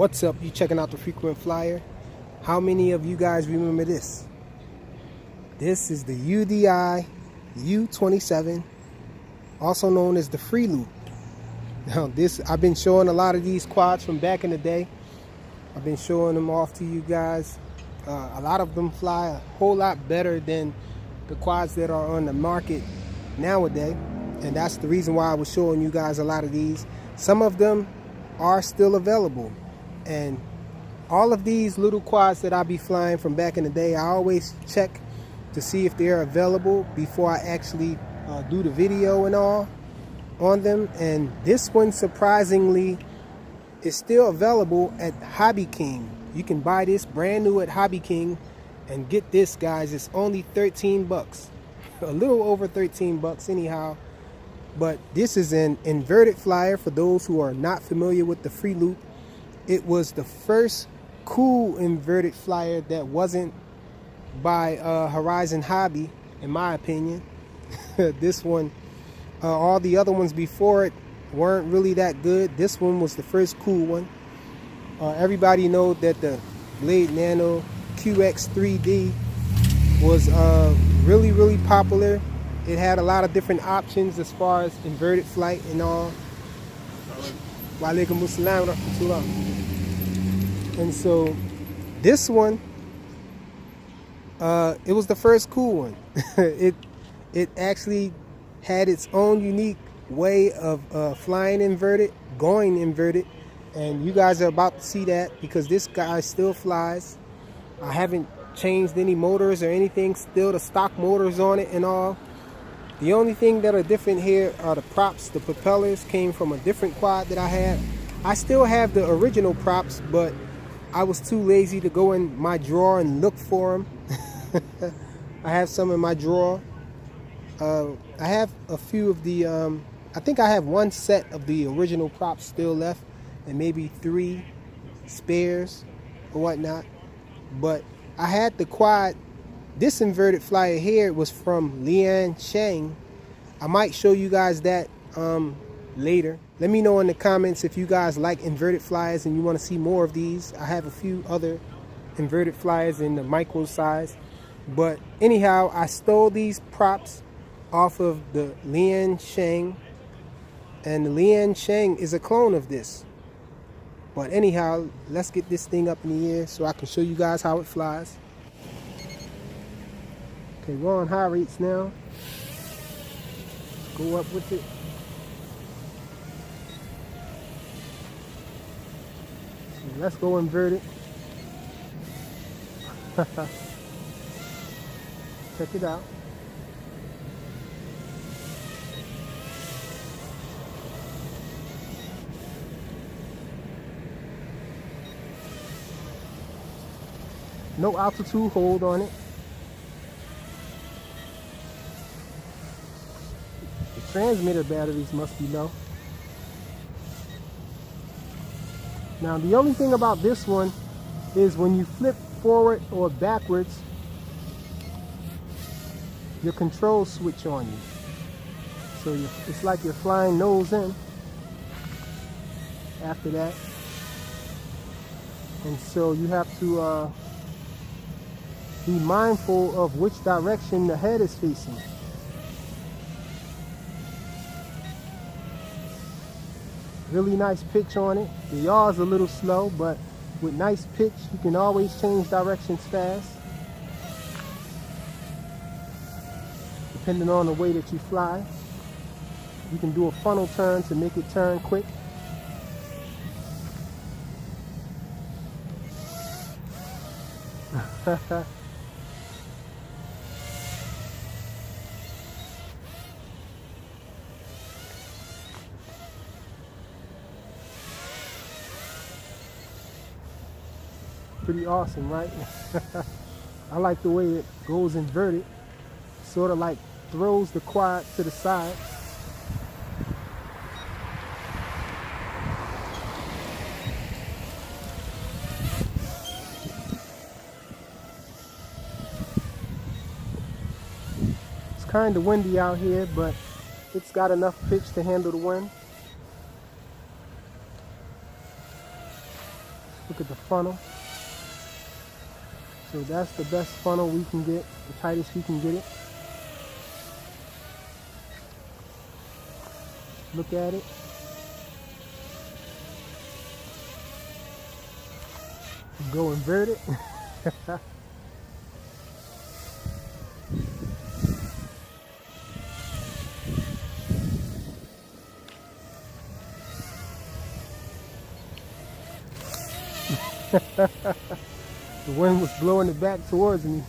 What's up? You checking out the Frequent Flyer? How many of you guys remember this? This is the UDi U27, also known as the Free Loop. Now I've been showing a lot of these quads from back in the day. I've been showing them off to you guys. A lot of them fly a whole lot better than the quads that are on the market nowadays, and that's the reason why I was showing you guys a lot of these. Some of them are still available, and all of these little quads that I be flying from back in the day, I always check to see if they're available before I actually do the video and all on them. And this one surprisingly is still available at Hobbyking. You can buy this brand new at Hobbyking, and get this, guys, it's only 13 bucks, a little over 13 bucks anyhow. But this is an inverted flyer. For those who are not familiar with the Free Loop, it was the first cool inverted flyer that wasn't by Horizon Hobby, in my opinion. This one, all the other ones before it weren't really that good. This one was the first cool one. Everybody knows that the Blade Nano QX 3D was really popular. It had a lot of different options as far as inverted flight and all. Walaikum assalam wa rahmatullah. And so this one, it was the first cool one. It actually had its own unique way of flying inverted, going inverted, and you guys are about to see that because this guy still flies. I haven't changed any motors or anything, still the stock motors on it and all. The only thing that are different here are the props. The propellers came from a different quad that I had. I still have the original props, but I was too lazy to go in my drawer and look for them. I have some in my drawer. I have a few of the, I think I have one set of the original props still left, and maybe 3 spares or whatnot. But I had the quad. This inverted flyer here was from Lian Shang. I might show you guys that later. Let me know in the comments if you guys like inverted flyers and you want to see more of these. I have a few other inverted flyers in the micro size. But anyhow, I stole these props off of the Lian Shang, and the Lian Shang is a clone of this. But anyhow, let's get this thing up in the air so I can show you guys how it flies. Okay, we're on high rates now. Go up with it. So let's go inverted. Check it out. No altitude hold on it. The transmitter batteries must be low. Now the only thing about this one is when you flip forward or backwards, your controls switch on you. So it's like you're flying nose in after that. And so you have to be mindful of which direction the head is facing. Really nice pitch on it. The yaw's a little slow, but with nice pitch, you can always change directions fast, depending on the way that you fly. You can do a funnel turn to make it turn quick. Pretty awesome, right? I like the way it goes inverted. Sort of like throws the quad to the side. It's kind of windy out here, but it's got enough pitch to handle the wind. Look at the funnel. So that's the best funnel we can get, the tightest we can get it. Look at it. Go invert it. The wind was blowing it back towards me.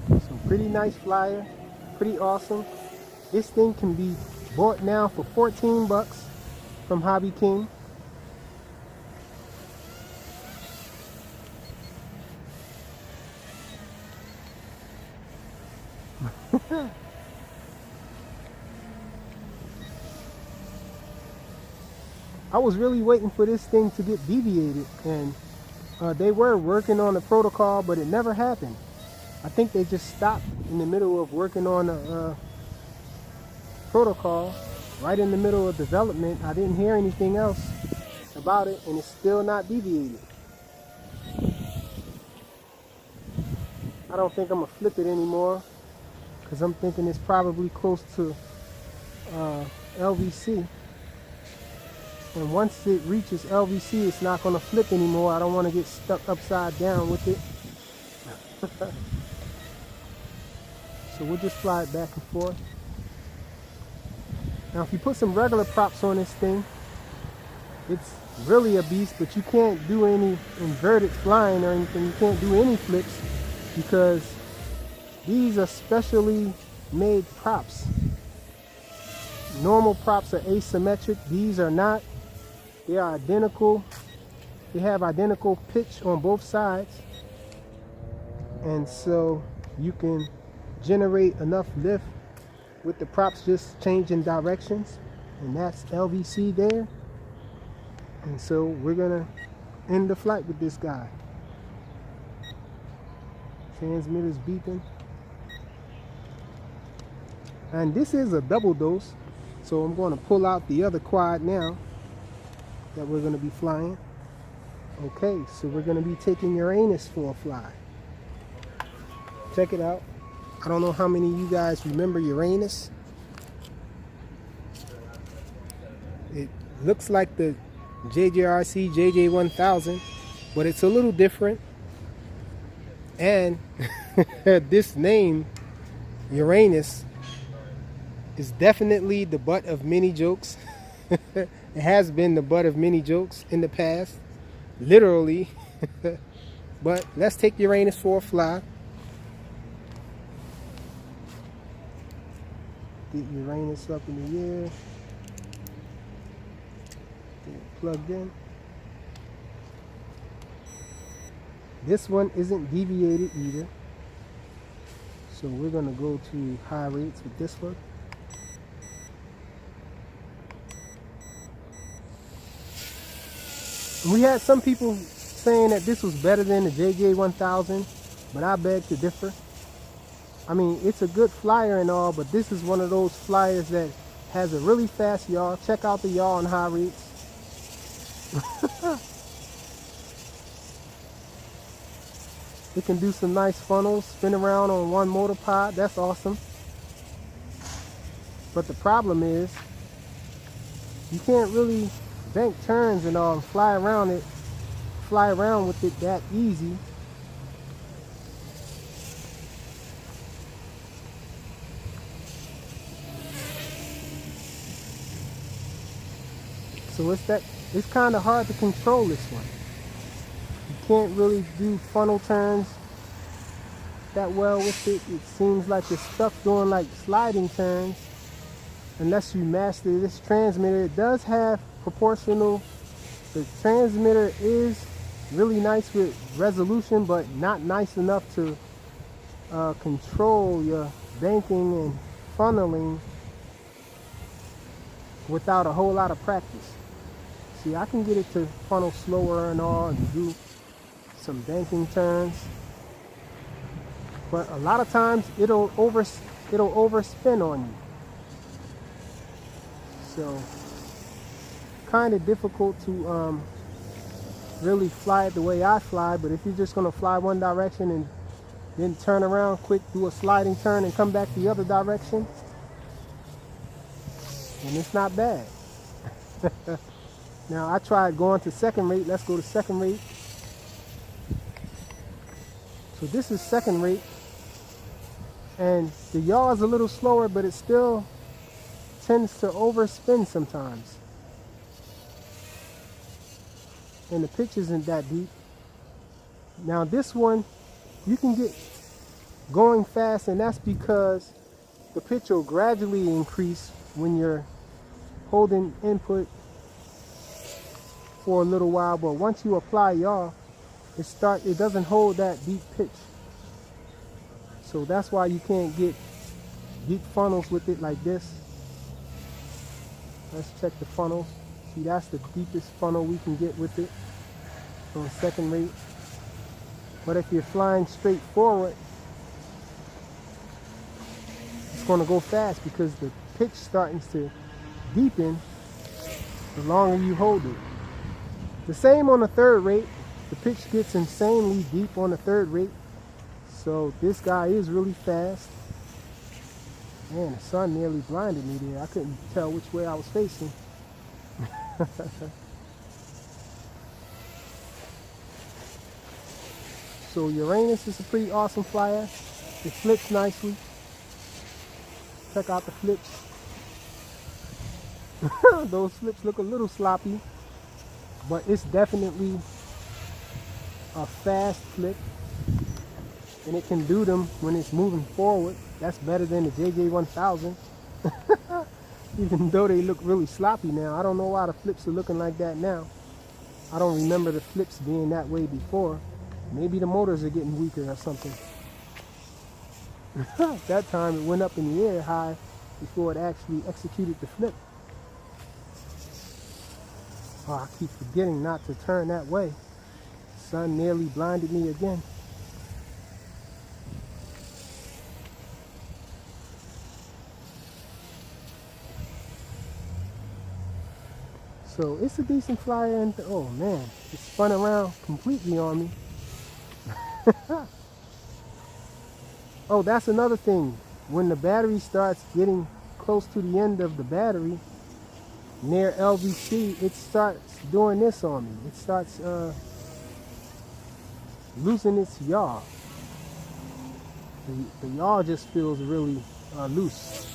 So pretty nice flyer, pretty awesome. This thing can be bought now for 14 bucks from Hobbyking. I was really waiting for this thing to get deviated, and they were working on the protocol, but it never happened. I think they just stopped in the middle of working on the protocol, right in the middle of development. I didn't hear anything else about it, and it's still not deviated. I don't think I'm gonna flip it anymore, because I'm thinking it's probably close to LVC. And once it reaches LVC, it's not going to flip anymore. I don't want to get stuck upside down with it. So we'll just fly it back and forth. Now if you put some regular props on this thing, it's really a beast, but you can't do any inverted flying or anything. You can't do any flips because these are specially made props. Normal props are asymmetric. These are not. They are identical. They have identical pitch on both sides. And so you can generate enough lift with the props just changing directions. And that's LVC there. And so we're gonna end the flight with this guy. Transmitter's beeping. And this is a double dose. So I'm going to pull out the other quad now that we're going to be flying. Okay, so we're going to be taking Uranus for a fly. Check it out. I don't know how many of you guys remember Uranus. It looks like the JJ1000, but it's a little different. And this name, Uranus, is definitely the butt of many jokes. It has been the butt of many jokes in the past, literally. But let's take Uranus for a fly. Get Uranus up in the air. Get it plugged in. This one isn't deviated either. So we're going to go to high rates with this one. We had some people saying that this was better than the JJ1000, but I beg to differ. I mean, it's a good flyer and all, but this is one of those flyers that has a really fast yaw. Check out the yaw on high rates. It can do some nice funnels, spin around on one motor pod. That's awesome. But the problem is, you can't really bank turns and all, fly around with it that easy. So it's kind of hard to control this one. You can't really do funnel turns that well with it. It seems like you're stuck doing like sliding turns unless you master this transmitter. It does have proportional. The transmitter is really nice with resolution, but not nice enough to control your banking and funneling without a whole lot of practice. See, I can get it to funnel slower and all and do some banking turns, but a lot of times it'll overspin on you. So kind of difficult to really fly it the way I fly. But if you're just going to fly one direction and then turn around quick, do a sliding turn and come back the other direction, and it's not bad. Now I tried going to second rate. Let's go to second rate. So this is second rate, and the yaw is a little slower, but it still tends to overspin sometimes. And the pitch isn't that deep. Now this one, you can get going fast, and that's because the pitch will gradually increase when you're holding input for a little while, but once you apply yaw, it doesn't hold that deep pitch. So that's why you can't get deep funnels with it like this. Let's check the funnels. See, that's the deepest funnel we can get with it on second rate. But if you're flying straight forward, it's going to go fast because the pitch starting to deepen the longer you hold it. The same on the third rate. The pitch gets insanely deep on the third rate. So this guy is really fast. Man, the sun nearly blinded me there. I couldn't tell which way I was facing. So Uranus is a pretty awesome flyer. It flips nicely. Check out the flips. Those flips look a little sloppy, but it's definitely a fast flip, and it can do them when it's moving forward. That's better than the JJ1000. Even though they look really sloppy now. I don't know why the flips are looking like that now. I don't remember the flips being that way before. Maybe the motors are getting weaker or something. That time it went up in the air high before it actually executed the flip. Oh, I keep forgetting not to turn that way. Sun nearly blinded me again. So it's a decent flyer, and oh man, it spun around completely on me. Oh, that's another thing. When the battery starts getting close to the end of the battery, near LVC, it starts doing this on me. It starts losing its yaw. The yaw just feels really loose.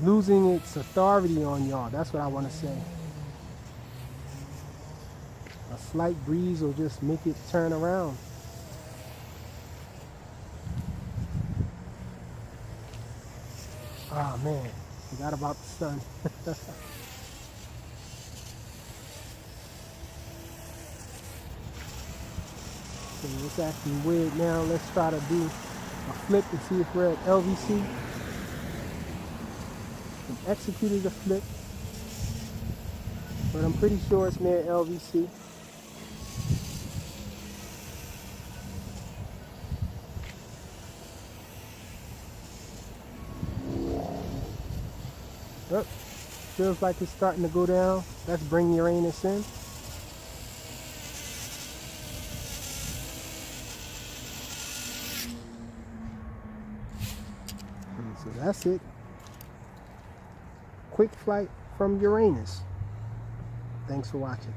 Losing its authority on yaw, that's what I want to say. A slight breeze will just make it turn around. Oh man, forgot about the sun. So it's acting weird now. Let's try to do a flip and see if we're at LVC. And executed a flip, but I'm pretty sure it's near LVC. Oh, feels like it's starting to go down. Let's bring Uranus in. And so that's it. Quick flight from Uranus. Thanks for watching.